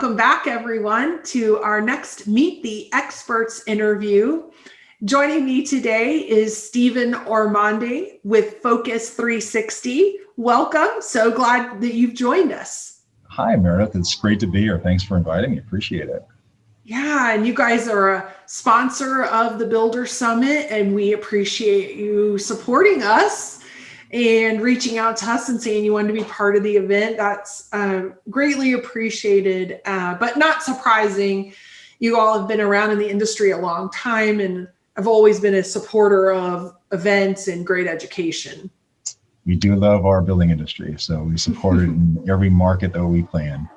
Welcome back, everyone, to our next Meet the Experts interview. Joining me today is Stephen Ormonde with Focus 360. Welcome. So glad that you've joined us. Hi, Meredith. It's great to be here. Thanks for inviting me. Appreciate it. Yeah, and you guys are a sponsor of the Builder Summit, and we appreciate you supporting us and reaching out to us and saying you wanted to be part of the event. That's greatly appreciated, but not surprising. You all have been around in the industry a long time, and I've always been a supporter of events and great education. We do love our building industry, so we support it in every market that we play in.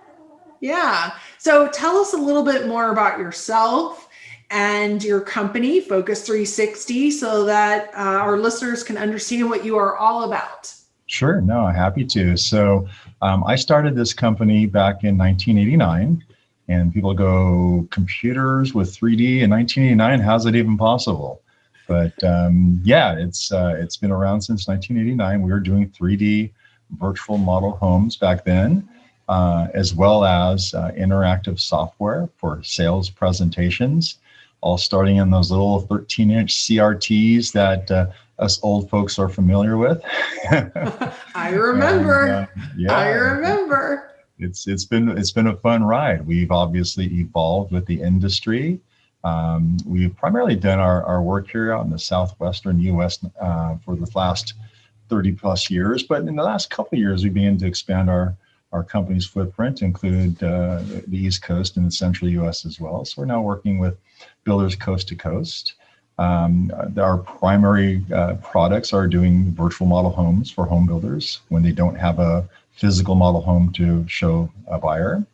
Yeah. So tell us a little bit more about yourself and your company, Focus 360, so that our listeners can understand what you are all about. Sure. No, happy to. So I started this company back in 1989, and people go, computers with 3D in 1989, how's it even possible? But yeah, it's been around since 1989. We were doing 3D virtual model homes back then. As well as interactive software for sales presentations, all starting in those little 13-inch CRTs that us old folks are familiar with. I remember. Yeah, I remember. It's been a fun ride. We've obviously evolved with the industry. We've primarily done our work here out in the southwestern U.S. For the last 30 plus years, but in the last couple of years, we began to expand our company's footprint, include the East Coast and the central U.S. as well. So we're now working with builders coast to coast. Our primary products are doing virtual model homes for home builders when they don't have a physical model home to show a buyer.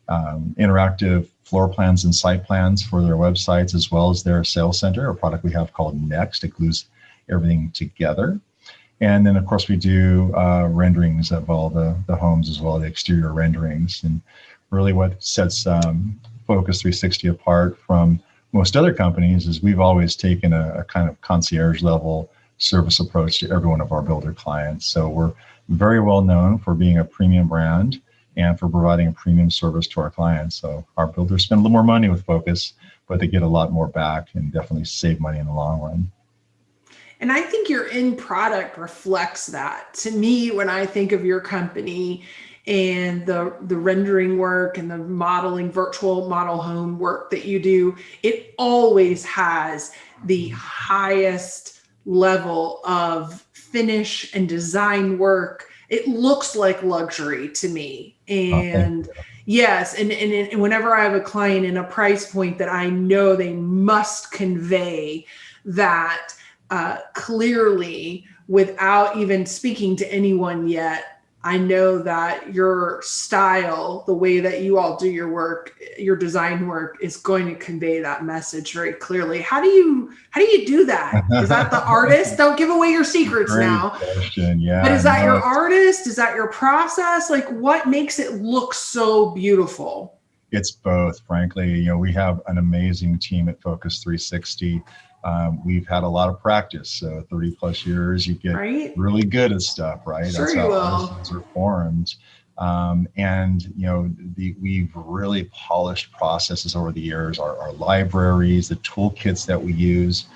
Interactive floor plans and site plans for their websites, as well as their sales center, a product we have called Next. It glues everything together. And then, of course, we do renderings of all the homes, as well as the exterior renderings. And really what sets Focus 360 apart from most other companies is we've always taken a kind of concierge level service approach to every one of our builder clients. So we're very well known for being a premium brand and for providing a premium service to our clients. So our builders spend a little more money with Focus, but they get a lot more back and definitely save money in the long run. And I think your end product reflects that. To me, when I think of your company and the rendering work and the modeling, virtual model home work that you do, it always has the highest level of finish and design work. It looks like luxury to me. And yes, and whenever I have a client in a price point that I know they must convey that clearly without even speaking to anyone yet, I know that your style, the way that you all do your work, your design work, is going to convey that message very clearly. How do you do that? Is that the artist? Don't give away your secrets now. Question. Yeah. But is that your artist? Is that your process? Like, what makes it look so beautiful? It's both, frankly. We have an amazing team at Focus 360. We've had a lot of practice, so 30 plus years, you get really good at stuff, right? Sure. That's how artisans are formed. We've really polished processes over the years, our libraries, the toolkits that we use.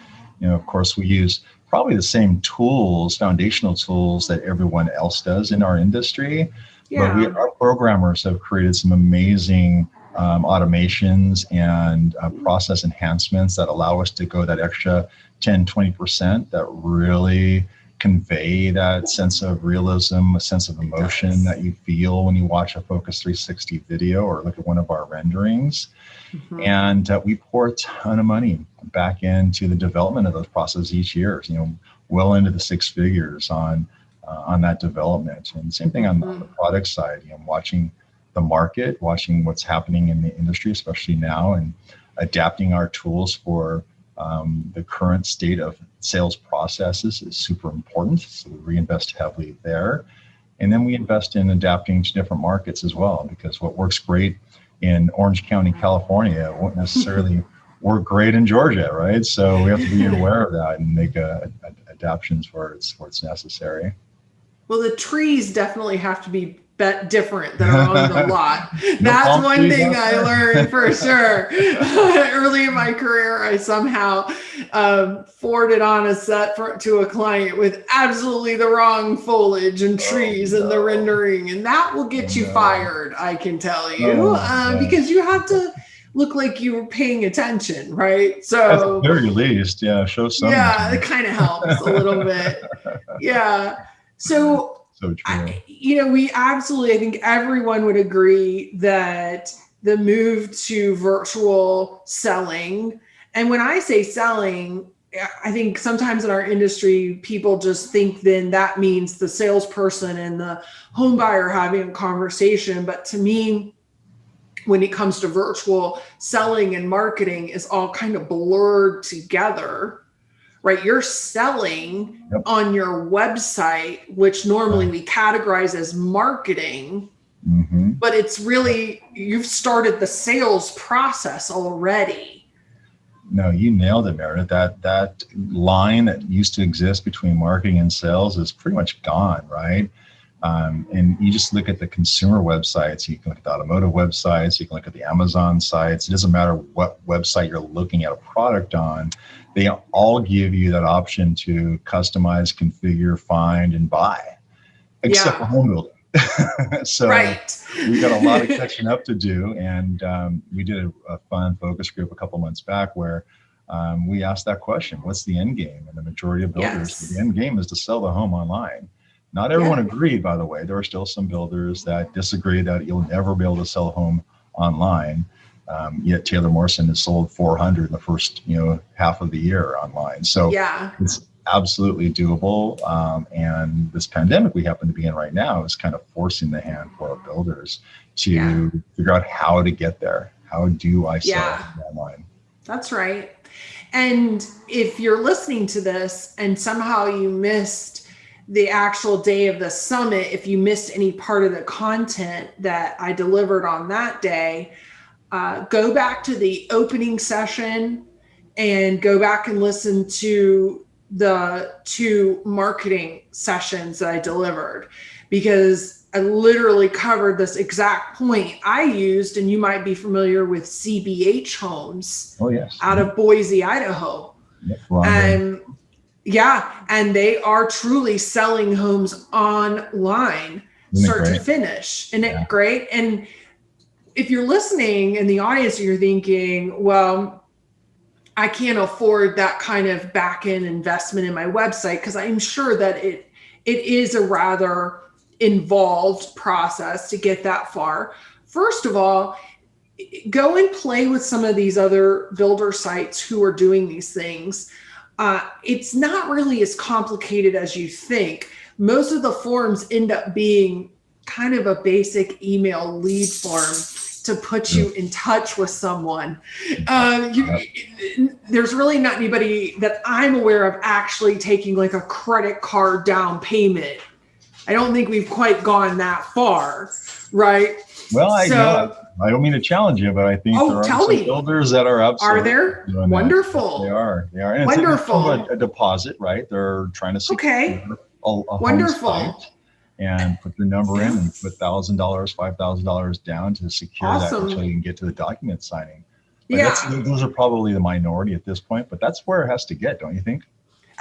Of course, we use probably the same tools, foundational tools that everyone else does in our industry. Yeah. But our programmers have created some amazing automations and process enhancements that allow us to go that extra 10, 20% that really convey that sense of realism, a sense of emotion that you feel when you watch a Focus 360 video or look at one of our renderings. Mm-hmm. And we pour a ton of money back into the development of those processes each year, well into the six figures on that development. And same thing on the product side, watching the market, watching what's happening in the industry, especially now, and adapting our tools for the current state of sales processes is super important. So we reinvest heavily there. And then we invest in adapting to different markets as well, because what works great in Orange County, California, won't necessarily work great in Georgia, right? So we have to be aware of that and make adaptations where it's necessary. Well, the trees definitely have to be different that are on the lot. No That's palm one trees thing out I there? learned for sure. Early in my career, I somehow forwarded on a set to a client with absolutely the wrong foliage and Oh trees and the no. rendering, and that will Oh get you no. fired, I can tell you, Oh because gosh. you have to look like you were paying attention, right? At the So very least, yeah, show some yeah, it intent. kind of helps a little bit. Yeah. So, So true. we absolutely, I think everyone would agree that the move to virtual selling, and when I say selling, I think sometimes in our industry, people just think then that means the salesperson and the home buyer having a conversation. But to me, when it comes to virtual selling and marketing, is all kind of blurred together, right? You're selling Yep. on your website, which normally Right. we categorize as marketing, Mm-hmm. but it's really, you've started the sales process already. No, you nailed it, Meredith. That line that used to exist between marketing and sales is pretty much gone, right? And you just look at the consumer websites. You can look at the automotive websites. You can look at the Amazon sites. It doesn't matter what website you're looking at a product on. They all give you that option to customize, configure, find, and buy, except for Yeah, home building. So right. we've got a lot of catching up to do. And we did a fun focus group a couple months back where we asked that question: what's the end game? And the majority of builders, the Yes. end game is to sell the home online. Not everyone Yep. agreed, by the way. There are still some builders that disagree that you'll never be able to sell a home online. Yet Taylor Morrison has sold 400 in the first, half of the year online. So Yeah. it's absolutely doable. And this pandemic we happen to be in right now is kind of forcing the hand for our builders Yeah. to figure out how to get there. How do I sell Yeah. online? That's right. And if you're listening to this and somehow you missed the actual day of the summit, if you missed any part of the content that I delivered on that day, go back to the opening session and go back and listen to the 2 marketing sessions that I delivered, because I literally covered this exact point I used. And you might be familiar with CBH Homes Oh, yes. out of Boise, Idaho. Yep. Rhonda. And yeah, and they are truly selling homes online, Isn't it start to great? finish. Isn't Yeah. it great? And if you're listening in the audience, you're thinking, well, I can't afford that kind of back end investment in my website, because I'm sure that it is a rather involved process to get that far. First of all, go and play with some of these other builder sites who are doing these things. It's not really as complicated as you think. Most of the forms end up being kind of a basic email lead form to put you in touch with someone. There's really not anybody that I'm aware of actually taking like a credit card down payment. I don't think we've quite gone that far, right? Well, So, I don't mean to challenge you, but I think there are tell some me, builders that are are absolutely there? doing that. Yes, they Wonderful. are. They are. And it's in form of Wonderful. a deposit, right? They're trying to secure Okay. a home site Wonderful. and put your number in Yeah. and put $1,000, $5,000 down to secure that Awesome. until you can get to the document signing. But Yeah. those are probably the minority at this point, but that's where it has to get, don't you think?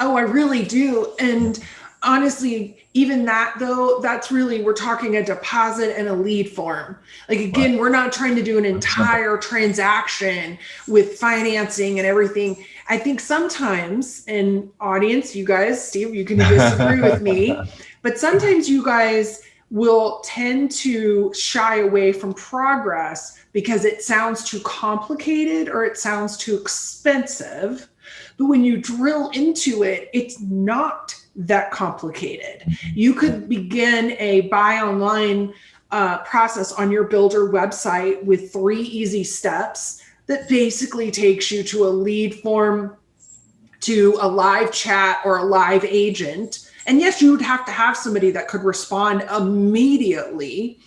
Oh, I really do. And honestly, even that though, that's really, we're talking a deposit and a lead form. Like, again, Right. we're not trying to do an That's simple. entire transaction with financing and everything. I think sometimes, in audience, you guys, Steve, you can disagree with me, but sometimes you guys will tend to shy away from progress because it sounds too complicated or it sounds too expensive. But when you drill into it, it's not that complicated. You could begin a buy online process on your builder website with 3 easy steps that basically takes you to a lead form, to a live chat or a live agent. And yes, you would have to have somebody that could respond immediately,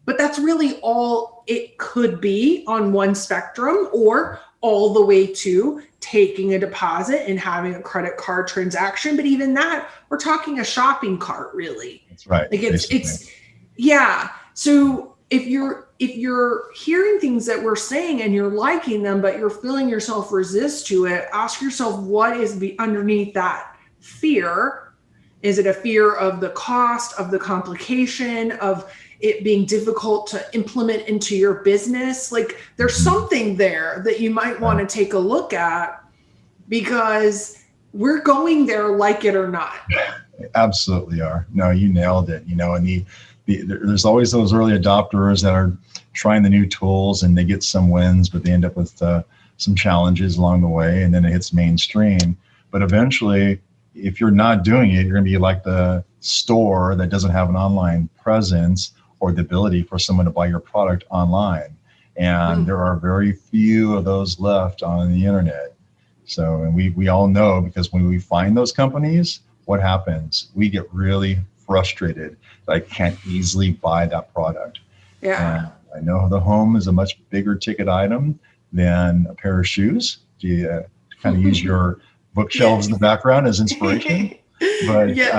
but that's really all it could be on one spectrum, or all the way to taking a deposit and having a credit card transaction. But even that, we're talking a shopping cart, really. That's right. Like it's Yeah. So if you're hearing things that we're saying and you're liking them, but you're feeling yourself resist to it, ask yourself what is underneath that fear. Is it a fear of the cost, of the complication, of it being difficult to implement into your business? Like there's Mhm. something there that you might want Right. to take a look at, because we're going there like it or not. Absolutely are. No, you nailed it. And there's always those early adopters that are trying the new tools and they get some wins, but they end up with some challenges along the way, and then it hits mainstream. But eventually, if you're not doing it, you're going to be like the store that doesn't have an online presence or the ability for someone to buy your product online. And Mm. there are very few of those left on the internet. So, and we all know, because when we find those companies, what happens? We get really frustrated that I can't easily buy that product. Yeah. And I know the home is a much bigger ticket item than a pair of shoes. Do you kind of use your bookshelves in the Yes. background as inspiration? But Yes.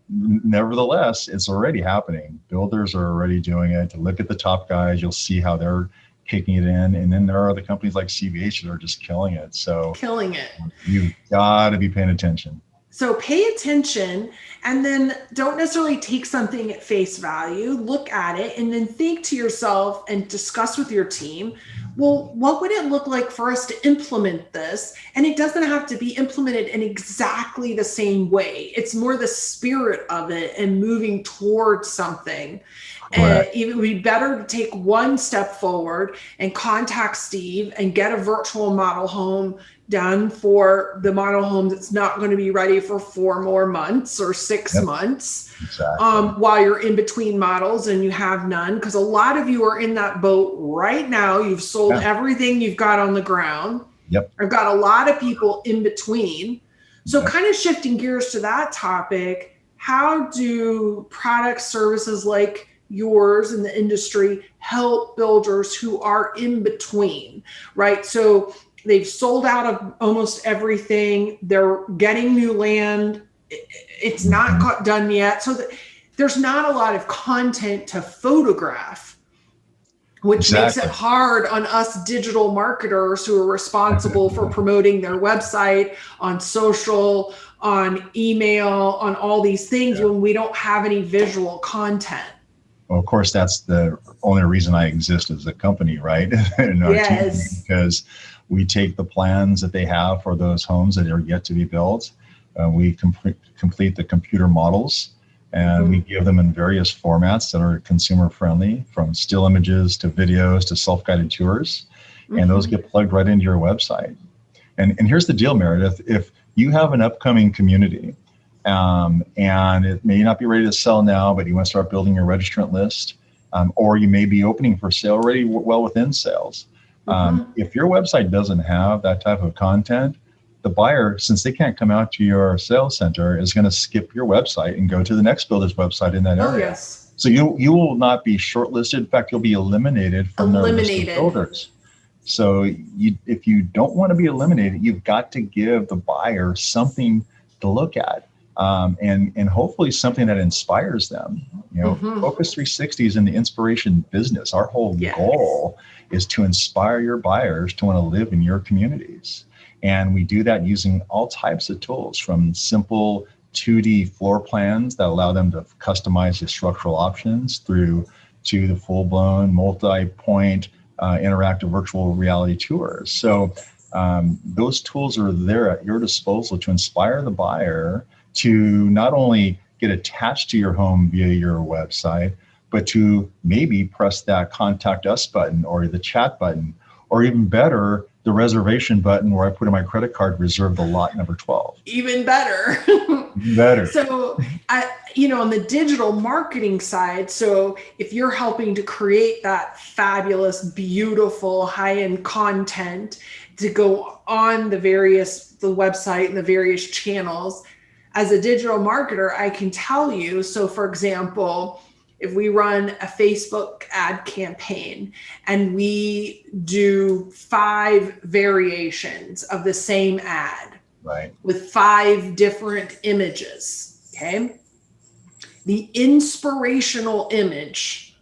nevertheless, it's already happening. Builders are already doing it. To look at the top guys, you'll see how they're kicking it in. And then there are other companies like CVH that are just killing it. So Killing it. you've got to be paying attention. So pay attention, and then don't necessarily take something at face value. Look at it and then think to yourself and discuss with your team, well, what would it look like for us to implement this? And it doesn't have to be implemented in exactly the same way. It's more the spirit of it and moving towards something. Correct. It would be better to take one step forward and contact Steve and get a virtual model home done for the model home that's not going to be ready for 4 more months or 6 Yep. months, Exactly. while you're in between models and you have none. Because a lot of you are in that boat right now. You've sold Yeah. everything you've got on the ground. Yep. I've got a lot of people in between. So, Yep. kind of shifting gears to that topic, how do product services like yours in the industry help builders who are in between, right? So, they've sold out of almost everything. They're getting new land. It's Mhm. not done yet. So there's not a lot of content to photograph, which makes it Exactly. hard on us digital marketers who are responsible for promoting their website on social, on email, on all these things Yeah. when we don't have any visual content. Well, of course, that's the only reason I exist as a company, right? In our team, Yes. because we take the plans that they have for those homes that are yet to be built. We complete the computer models, and we Mm-hmm. give them in various formats that are consumer friendly, from still images to videos to self-guided tours. And those Mm-hmm. get plugged right into your website. And here's the deal, Meredith. If you have an upcoming community, and it may not be ready to sell now, but you want to start building your registrant list, or you may be opening for sale already well within sales. Mm-hmm. If your website doesn't have that type of content, the buyer, since they can't come out to your sales center, is going to skip your website and go to the next builder's website in that Oh, area. yes. So you will not be shortlisted. In fact, you'll be eliminated from their list of Eliminated. builders. So if you don't want to be eliminated, you've got to give the buyer something to look at, and hopefully something that inspires them. Mm-hmm. Focus 360 is in the inspiration business. Our whole Yes. goal is to inspire your buyers to want to live in your communities. And we do that using all types of tools, from simple 2D floor plans that allow them to customize the structural options through to the full-blown multi-point interactive virtual reality tours. So those tools are there at your disposal to inspire the buyer to not only get attached to your home via your website, but to maybe press that contact us button or the chat button, or even better, the reservation button where I put in my credit card, reserve the lot number 12. Even better. Better. So, on the digital marketing side, so if you're helping to create that fabulous, beautiful, high-end content to go on the website and the various channels, as a digital marketer, I can tell you. So, for example, if we run a Facebook ad campaign and we do 5 variations of the same ad Right. with 5 different images, okay? the inspirational image.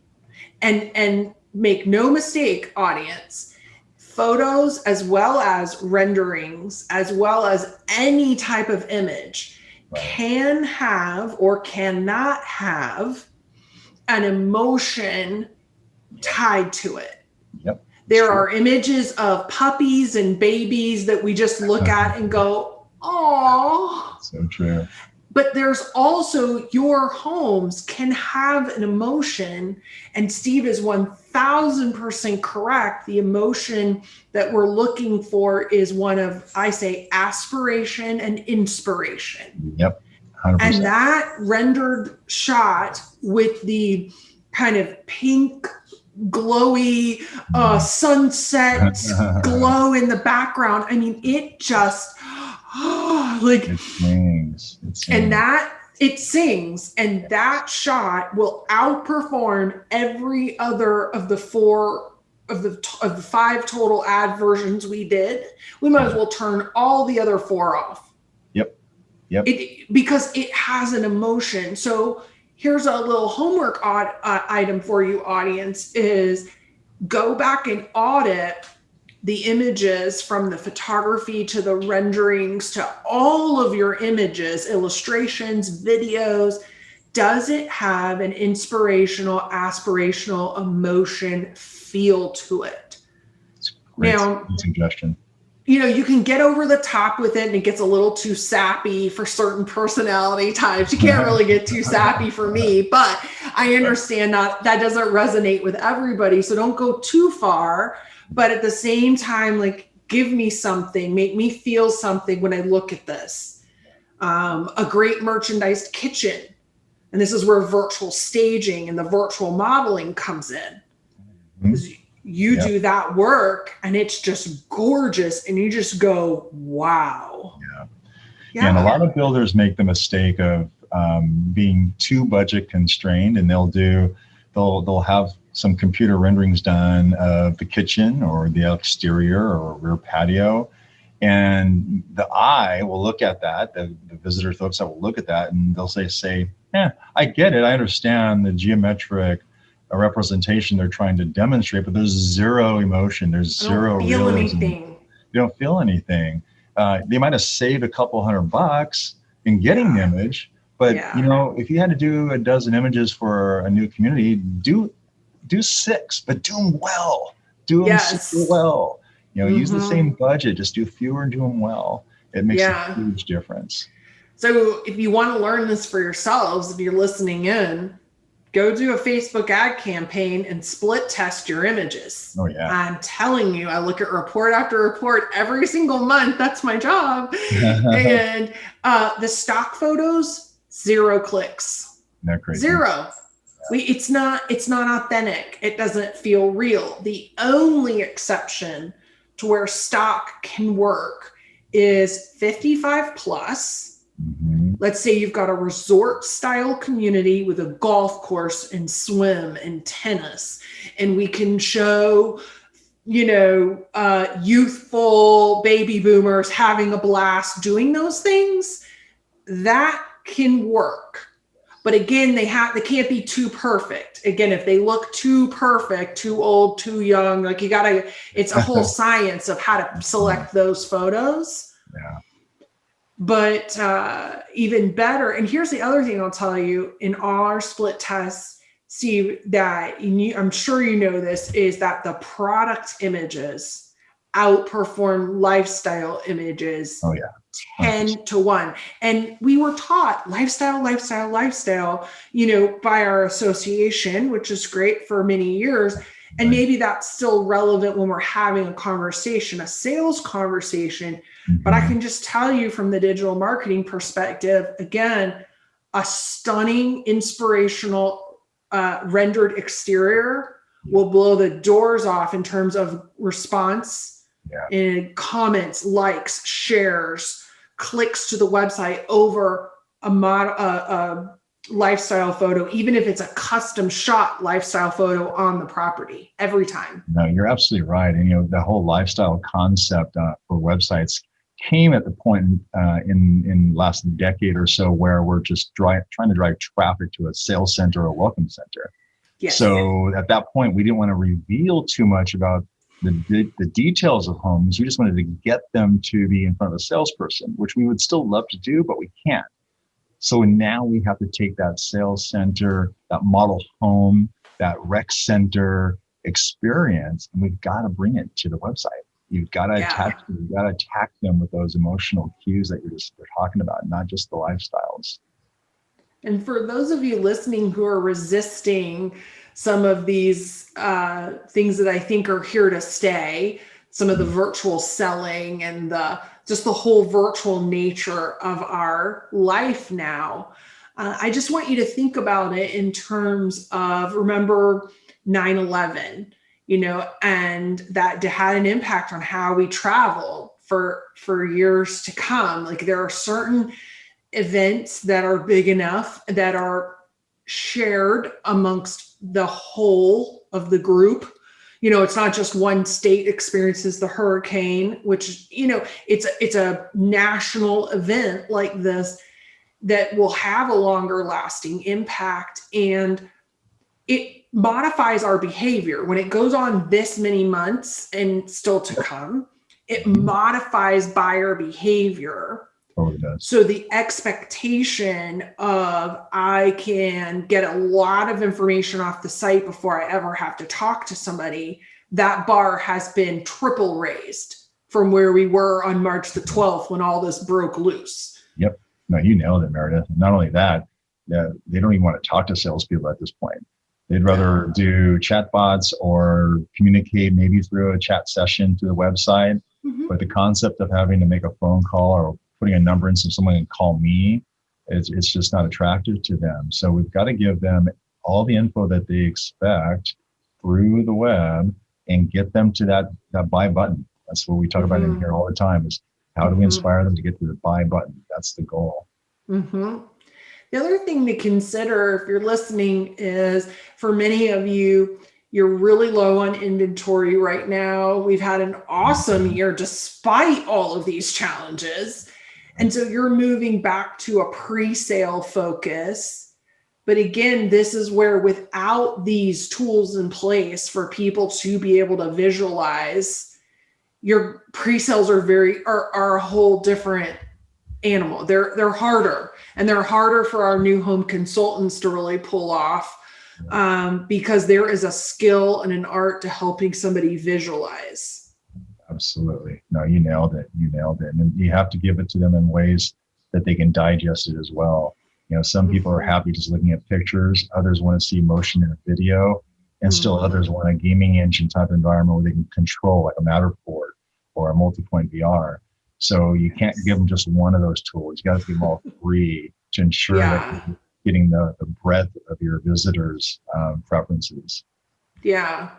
And make no mistake, audience, photos as well as renderings, as well as any type of image can have or cannot have an emotion tied to it. Yep. There are images of puppies and babies that we just look at and go, oh. So true. But there's also your homes can have an emotion. And Steve is 1000% correct. The emotion that we're looking for is one of, I say, aspiration and inspiration. Yep. 100%. And that rendered shot with the kind of pink, glowy sunset glow in the background. I mean, it just like it sings. And that it sings, and that shot will outperform every other of the four of the 5 total ad versions we did. We might as well turn all the other 4 off. Yep. Because it has an emotion. So here's a little homework item for you, audience, is go back and audit the images from the photography to the renderings to all of your images, illustrations, videos. Does it have an inspirational, aspirational emotion feel to it? Great now, suggestion. You can get over the top with it and it gets a little too sappy for certain personality types. You can't really get too sappy for me, but I understand that doesn't resonate with everybody. So don't go too far, but at the same time, like, give me something, make me feel something when I look at this. A great merchandised kitchen. And this is where virtual staging and the virtual modeling comes in. Mm-hmm. You do that work and it's just gorgeous and you just go, wow. Yeah. And a lot of builders make the mistake of being too budget constrained, and they'll have some computer renderings done of the kitchen or the exterior or rear patio. And the eye will look at that, the visitor folks that will look at that, and they'll say, I get it. I understand the geometric a representation they're trying to demonstrate, but there's zero emotion. There's zero realism. You don't feel anything. They might have saved a couple $100 in getting the image, but if you had to do a dozen images for a new community, do 6, but do them well. Do them super well. Use the same budget, just do fewer and do them well. It makes a huge difference. So if you want to learn this for yourselves, if you're listening in, go do a Facebook ad campaign and split test your images. Oh, yeah. I'm telling you, I look at report after report every single month. That's my job. And the stock photos, 0 clicks. Not crazy. 0. It's not authentic. It doesn't feel real. The only exception to where stock can work is 55 plus. Mm-hmm. Let's say you've got a resort style community with a golf course and swim and tennis, and we can show, youthful baby boomers having a blast doing those things. That can work. But again, they can't be too perfect. Again, if they look too perfect, too old, too young, it's a whole science of how to select those photos. Yeah. But even better, and here's the other thing I'll tell you, in all our split tests, Steve, that I'm sure you know this, is that the product images outperform lifestyle images. Oh, yeah. 10 to 1. And we were taught lifestyle, by our association, which is great for many years. And maybe that's still relevant when we're having a conversation, a sales conversation. Mm-hmm. But I can just tell you from the digital marketing perspective, again, a stunning, inspirational rendered exterior will blow the doors off in terms of response and comments, likes, shares, clicks to the website over a lifestyle photo, even if it's a custom shot lifestyle photo on the property, every time. No, you're absolutely right. And the whole lifestyle concept for websites came at the point in last decade or so where we're just trying to drive traffic to a sales center or a welcome center. Yes. So at that point, we didn't want to reveal too much about the details of homes. We just wanted to get them to be in front of a salesperson, which we would still love to do, but we can't. So now we have to take that sales center, that model home, that rec center experience, and we've got to bring it to the website. You've got to attack them with those emotional cues that you're talking about, not just the lifestyles. And for those of you listening who are resisting some of these things that I think are here to stay, some of the virtual selling and just the whole virtual nature of our life now, I just want you to think about it in terms of, remember 9/11, and that had an impact on how we travel for years to come. Like, there are certain events that are big enough that are shared amongst the whole of the group. It's not just one state experiences the hurricane, which, it's a national event like this that will have a longer lasting impact, and it modifies our behavior. When it goes on this many months and still to come, it modifies buyer behavior. Oh, it does. So the expectation of, I can get a lot of information off the site before I ever have to talk to somebody, that bar has been triple raised from where we were on March the 12th when all this broke loose. Yep. No, you nailed it, Meredith. Not only that, they don't even want to talk to salespeople at this point. They'd rather do chatbots or communicate maybe through a chat session through the website. Mm-hmm. But the concept of having to make a phone call or putting a number in so someone can call me, it's just not attractive to them. So we've got to give them all the info that they expect through the web and get them to that buy button. That's what we talk about in here all the time, is how do we inspire them to get to the buy button? That's the goal. Mm-hmm. The other thing to consider if you're listening is, for many of you, you're really low on inventory right now. We've had an awesome year despite all of these challenges. And so you're moving back to a pre-sale focus. But again, this is where, without these tools in place for people to be able to visualize, your pre-sales are a whole different animal. They're harder, and they're harder for our new home consultants to really pull off, because there is a skill and an art to helping somebody visualize. Absolutely. No, you nailed it. And you have to give it to them in ways that they can digest it as well. Some people are happy just looking at pictures. Others want to see motion in a video, and still others want a gaming engine type environment where they can control, like a Matterport or a multi-point VR. So you can't give them just one of those tools. You got to give them all three to ensure that you're getting the breadth of your visitors' preferences. Yeah.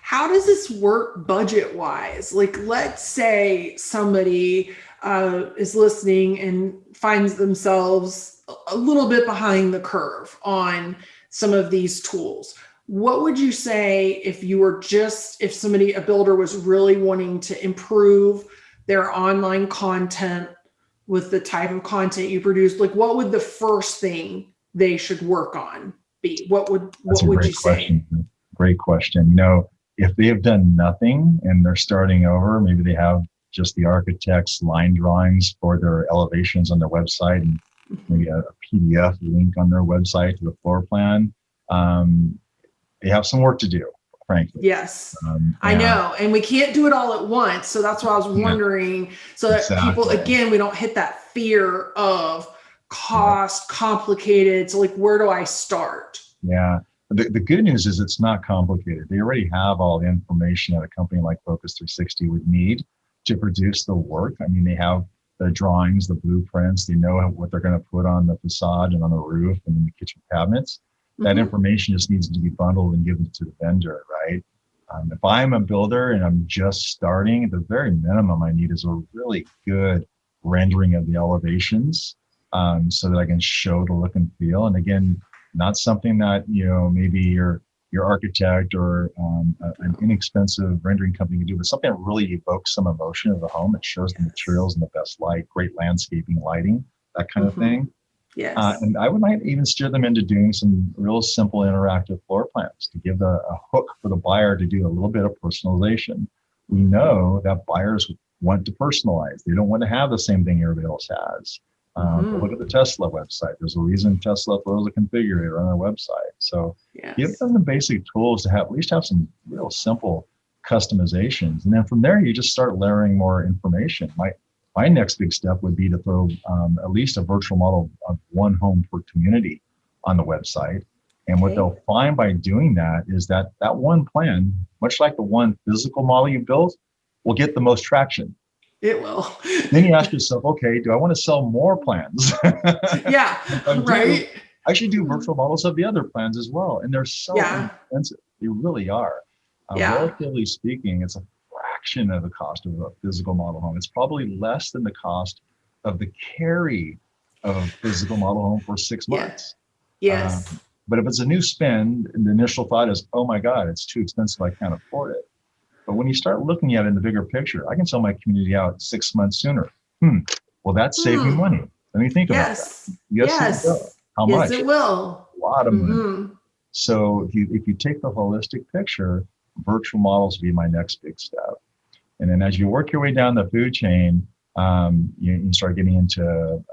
How does this work budget-wise? Like, let's say somebody is listening and finds themselves a little bit behind the curve on some of these tools. What would you say if a builder was really wanting to improve their online content with the type of content you produce? Like, what would the first thing they should work on be? What would you say? Great question. If they have done nothing and they're starting over, maybe they have just the architect's line drawings for their elevations on their website, and maybe a PDF link on their website to the floor plan. They have some work to do, frankly. Yes, I know. And we can't do it all at once. So that's why I was wondering, so that people, again, we don't hit that fear of cost, complicated. So, like, where do I start? Yeah. The good news is it's not complicated. They already have all the information that a company like Focus 360 would need to produce the work. I mean, they have the drawings, the blueprints, they know what they're going to put on the facade and on the roof and in the kitchen cabinets. That information just needs to be bundled and given to the vendor, right? If I'm a builder and I'm just starting, the very minimum I need is a really good rendering of the elevations, so that I can show the look and feel. And again, not something that, maybe you're your architect or an inexpensive rendering company can do, but something that really evokes some emotion of the home. It shows the materials in the best light, great landscaping, lighting, that kind of thing. Yes. And I might even steer them into doing some real simple interactive floor plans to give a hook for the buyer to do a little bit of personalization. We know that buyers want to personalize. They don't want to have the same thing everybody else has. Look at the Tesla website. There's a reason Tesla throws a configurator on their website. So give them the basic tools to have at least have some real simple customizations. And then from there, you just start layering more information. My next big step would be to throw at least a virtual model of one home per community on the website. And what they'll find by doing that is that that one plan, much like the one physical model you built, will get the most traction. It will. Then you ask yourself, okay, do I want to sell more plans? Yeah, right. I should do virtual models of the other plans as well. And they're so inexpensive. They really are. Relatively speaking, it's a fraction of the cost of a physical model home. It's probably less than the cost of the carry of a physical model home for 6 months. Yes. But if it's a new spend, and the initial thought is, oh my God, it's too expensive, I can't afford it. But when you start looking at it in the bigger picture, I can sell my community out 6 months sooner. Well, that's saving money. Let me think about that. Yes. It will. How much? Yes, it will. A lot of money. So if you take the holistic picture, virtual models will be my next big step. And then as you work your way down the food chain, you start getting into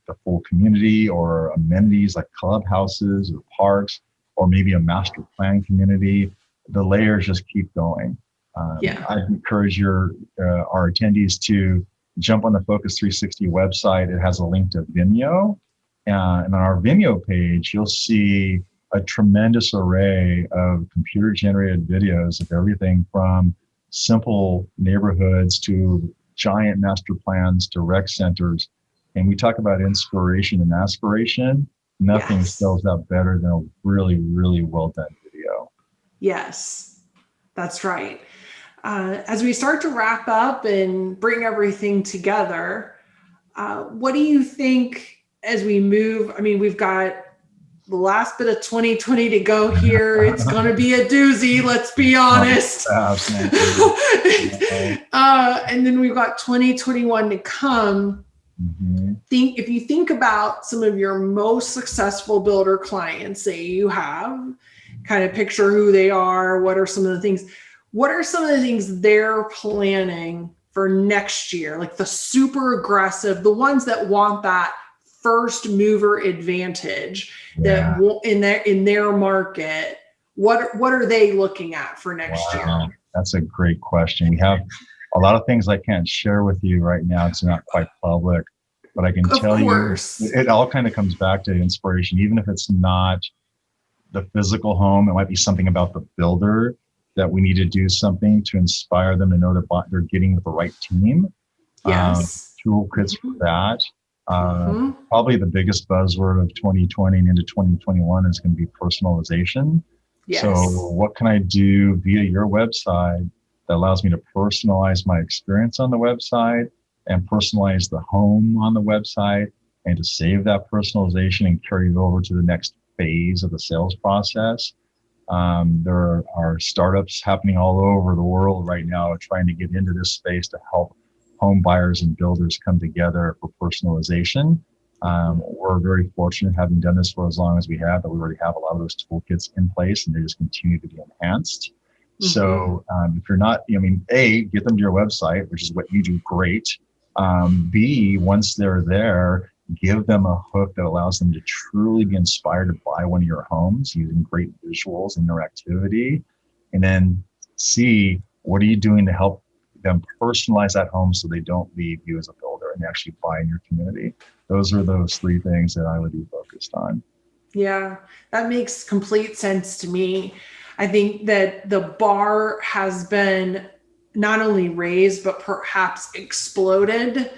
the full community or amenities like clubhouses or parks, or maybe a master plan community. The layers just keep going. I'd encourage our attendees to jump on the Focus 360 website. It has a link to Vimeo. And on our Vimeo page, you'll see a tremendous array of computer-generated videos of everything from simple neighborhoods to giant master plans to rec centers. And we talk about inspiration and aspiration. Nothing sells that better than a really, really well done video. Yes, that's right. As we start to wrap up and bring everything together, what do you think as we move? I mean, we've got the last bit of 2020 to go here. It's going to be a doozy, let's be honest. And then we've got 2021 to come. If you think about some of your most successful builder clients that you have, kind of picture who they are, what are some of the things they're planning for next year, like the super aggressive, the ones that want that first mover advantage that in their market, what are they looking at for next year? That's a great question. We have a lot of things I can't share with you right now. It's not quite public, but I can tell you it all kind of comes back to inspiration. Even if it's not the physical home, it might be something about the builder that we need to do something to inspire them to know they're getting with the right team. Toolkits for that. Probably the biggest buzzword of 2020 and into 2021 is going to be personalization. So what can I do via your website that allows me to personalize my experience on the website and personalize the home on the website, and to save that personalization and carry it over to the next phase of the sales process? There are startups happening all over the world right now trying to get into this space to help home buyers and builders come together for personalization. We're very fortunate, having done this for as long as we have, that we already have a lot of those toolkits in place, and they just continue to be enhanced. So if you're not, A, get them to your website, which is what you do great. B, once they're there, give them a hook that allows them to truly be inspired to buy one of your homes using great visuals and interactivity. And then C, what are you doing to help them personalize that home so they don't leave you as a builder and actually buy in your community? Those are those three things that I would be focused on. Yeah, that makes complete sense to me. I think that the bar has been not only raised, but perhaps exploded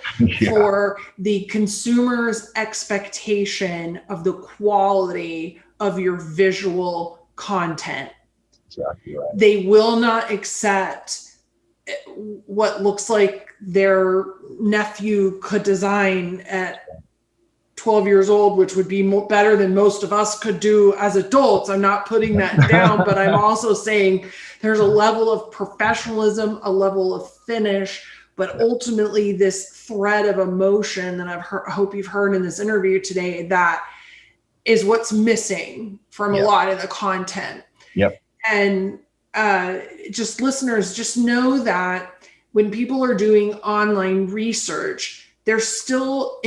for the consumer's expectation of the quality of your visual content. Exactly right. They will not accept what looks like their nephew could design at 12 years old, which would be better than most of us could do as adults. I'm not putting that down, but I'm also saying there's a level of professionalism, a level of finish, but ultimately this thread of emotion that I hope you've heard in this interview today, that is what's missing from a lot of the content. Yep. And just listeners, just know that when people are doing online research, they're still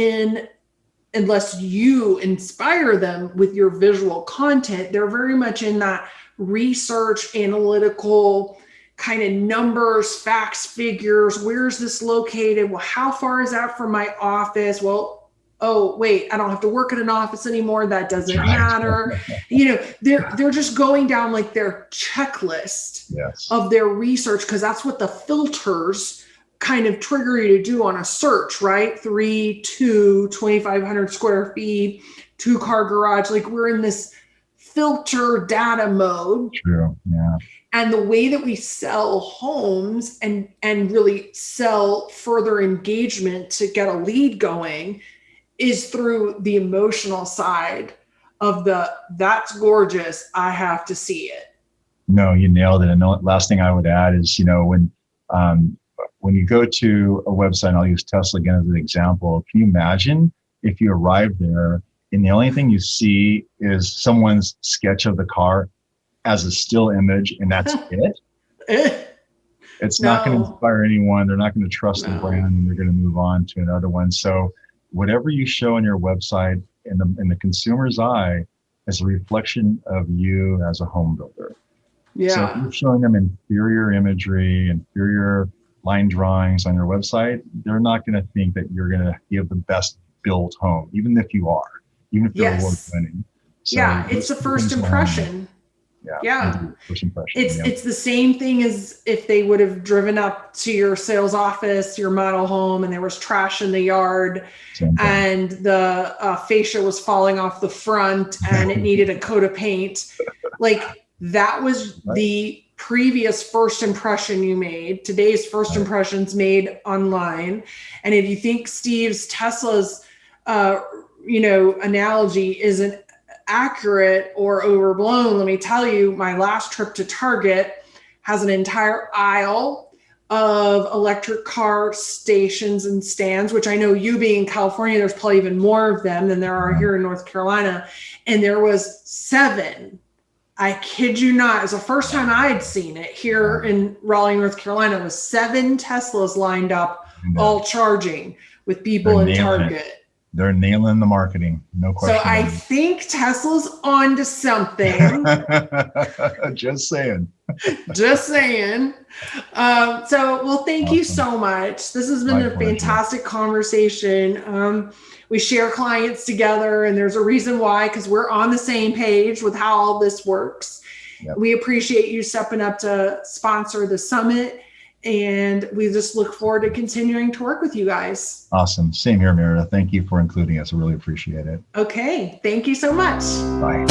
unless you inspire them with your visual content, they're very much in that research, analytical kind of numbers, facts, figures. Where's this located? Well, how far is that from my office? Well, oh, wait, I don't have to work in an office anymore. That doesn't matter. They're just going down like their checklist of their research, because that's what the filters kind of trigger you to do on a search, right? 3, 2, 2,500 square feet, 2-car garage. Like, we're in this filter data mode. True. Yeah. And the way that we sell homes and really sell further engagement to get a lead going is through the emotional side of that's gorgeous, I have to see it. No, you nailed it. And the last thing I would add is, when you go to a website, and I'll use Tesla again as an example, can you imagine if you arrive there and the only thing you see is someone's sketch of the car as a still image, and that's it? It's not going to inspire anyone. They're not going to trust the brand, and they're going to move on to another one. So whatever you show on your website in the consumer's eye is a reflection of you as a home builder. Yeah. So if you're showing them inferior imagery, inferior line drawings on your website, they're not going to think that you're going to give the best built home, even if you are, even if you're award winning. So it's the first impression. First impression. It's the same thing as if they would have driven up to your sales office, your model home, and there was trash in the yard, and the fascia was falling off the front, and it needed a coat of paint. Like, that was the previous first impression you made. Today's first impressions made online. And if you think Tesla's analogy isn't accurate or overblown, let me tell you, my last trip to Target has an entire aisle of electric car stations and stands, which I know, you being in California, there's probably even more of them than there are here in North Carolina. And there was 7. I kid you not. It was the first time I had seen it here in Raleigh, North Carolina. It was 7 Teslas lined up, all charging, with people in Target. They're nailing the marketing, no question. So I think Tesla's onto something. Just saying. Just saying. Thank you so much. This has been a fantastic conversation. We share clients together, and there's a reason why, because we're on the same page with how all this works. Yep. We appreciate you stepping up to sponsor the summit, and we just look forward to continuing to work with you guys. Awesome. Same here, Meredith. Thank you for including us. I really appreciate it. Okay. Thank you so much. Bye.